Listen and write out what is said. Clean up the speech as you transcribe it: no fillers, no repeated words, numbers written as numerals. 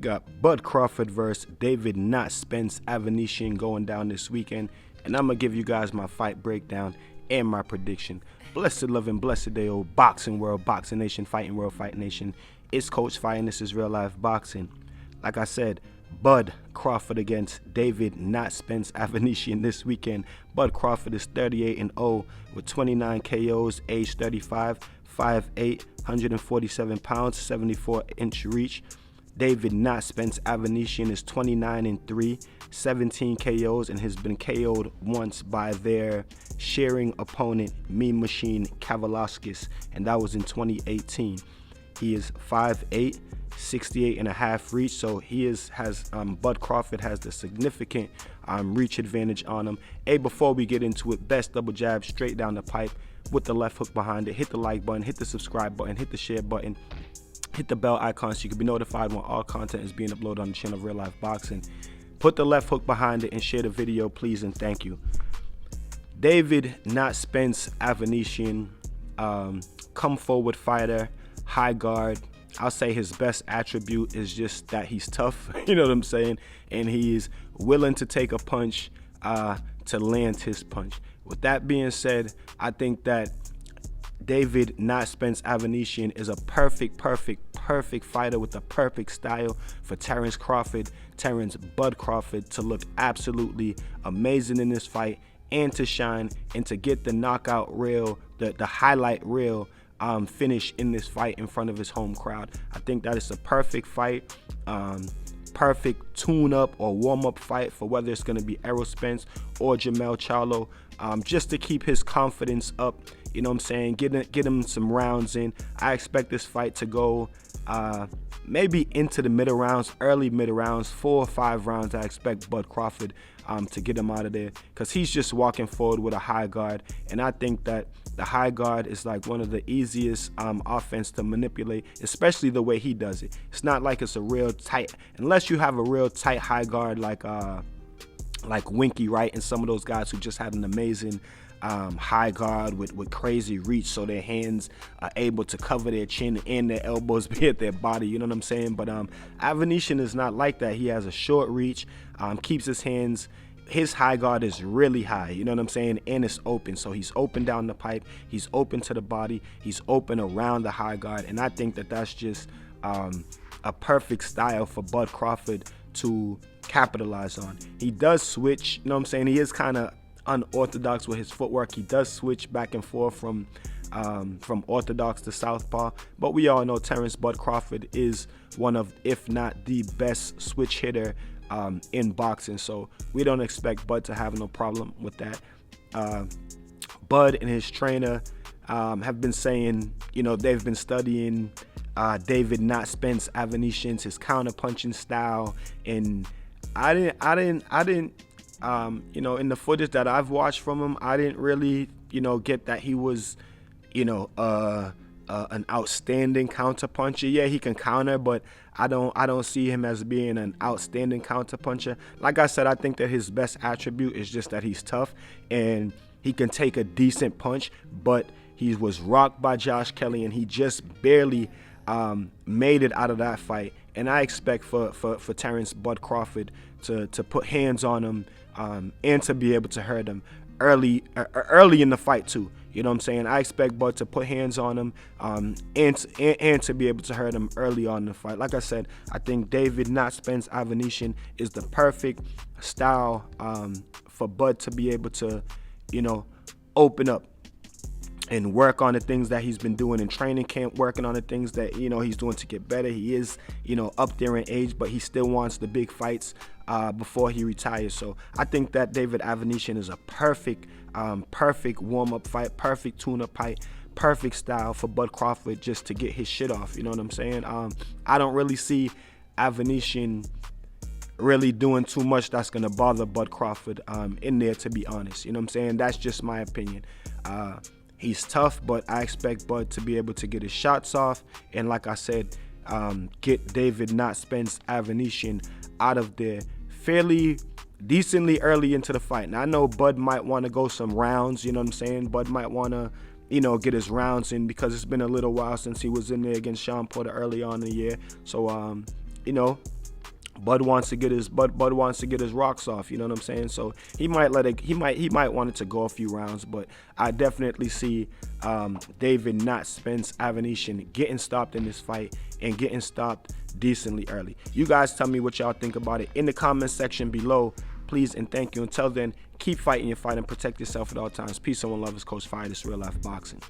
got Bud Crawford versus David Not Spence Avanesyan going down this weekend, and I'm gonna give you guys my fight breakdown and my prediction. Blessed love and blessed day, old boxing world, boxing nation, fighting world, fight nation. It's Coach Fight, and this is real life boxing. Like I said, Bud Crawford against David Not Spence Avanesyan this weekend. Bud Crawford is 38-0 with 29 KOs, age 35, 5'8", 147 pounds, 74-inch reach. David Not Spence Avanesyan is 29-3, 17 KOs, and has been KO'd once by their sharing opponent, Mean Machine Kavalauskas, and that was in 2018. He is 5'8", 68.5 reach, so Bud Crawford has the significant reach advantage on him. Hey, before we get into it, best double jab straight down the pipe with the left hook behind it. Hit the like button, hit the subscribe button, hit the share button, hit the bell icon so you can be notified when all content is being uploaded on the channel of Real Life Boxing. Put the left hook behind it and share the video, please, and thank you. David Not Spence Avanesyan, come forward fighter, high guard. I'll say his best attribute is just that he's tough, you know what I'm saying? And he's willing to take a punch to land his punch. With that being said, I think that David Not Spence Avanesyan is a perfect fighter with a perfect style for Terence Bud Crawford to look absolutely amazing in this fight and to shine and to get the knockout reel, the highlight reel finish in this fight in front of his home crowd. I think that is a perfect fight, perfect tune-up or warm-up fight for whether it's going to be Errol Spence or Jermell Charlo, just to keep his confidence up. You know what I'm saying? Get him some rounds in. I expect this fight to go maybe into the middle rounds, early middle rounds, 4 or 5 rounds. I expect Bud Crawford to get him out of there because he's just walking forward with a high guard, and I think that the high guard is like one of the easiest offense to manipulate, especially the way he does it. It's not like it's a real tight, unless you have a real tight high guard like Winky, right, and some of those guys who just have an amazing high guard with crazy reach, so their hands are able to cover their chin and their elbows be at their body, you know what I'm saying? But Avanesyan is not like that. He has a short reach, keeps his hands, his high guard is really high, you know what I'm saying? And it's open, so he's open down the pipe, he's open to the body, he's open around the high guard, and I think that that's just a perfect style for Bud Crawford to capitalize on. He does switch, you know what I'm saying? He is kind of unorthodox with his footwork. He does switch back and forth from orthodox to southpaw, but we all know Terence Bud Crawford is one of, if not the best switch hitter in boxing, so we don't expect Bud to have no problem with that. Bud and his trainer have been saying, you know, they've been studying David Not Spence Avanesyan's, his counter-punching style, and I didn't you know, in the footage that I've watched from him, I didn't really, you know, get that he was, you know, an outstanding counter puncher. Yeah, he can counter, but I don't see him as being an outstanding counter puncher. Like I said, I think that his best attribute is just that he's tough and he can take a decent punch, but he was rocked by Josh Kelly and he just barely made it out of that fight. And I expect for Terence Bud Crawford to put hands on him and to be able to hurt him early in the fight too. You know what I'm saying? I expect Bud to put hands on him and to be able to hurt him early on in the fight. Like I said, I think David Not Spence Avanesyan is the perfect style for Bud to be able to, you know, open up and work on the things that he's been doing in training camp, working on the things that, you know, he's doing to get better. He is, you know, up there in age, but he still wants the big fights before he retires. So I think that David Avanesyan is a perfect warm-up fight, perfect tune-up fight, perfect style for Bud Crawford just to get his shit off. You know what I'm saying? I don't really see Avanesyan really doing too much that's going to bother Bud Crawford in there, to be honest. You know what I'm saying? That's just my opinion. He's tough, but I expect Bud to be able to get his shots off. And like I said, get David Not Spence Avanesyan out of there fairly decently early into the fight. Now, I know Bud might want to go some rounds, you know what I'm saying? Bud might want to, you know, get his rounds in because it's been a little while since he was in there against Sean Porter early on in the year. So, you know, Bud wants to get his rocks off, you know what I'm saying? So he might want it to go a few rounds, but I definitely see David not Spence Avanesyan getting stopped in this fight and getting stopped decently early. You guys tell me what y'all think about it in the comment section below, please and thank you. Until then, keep fighting your fight and protect yourself at all times. Peace and one love. It's Coach Fire. This is Real Life Boxing.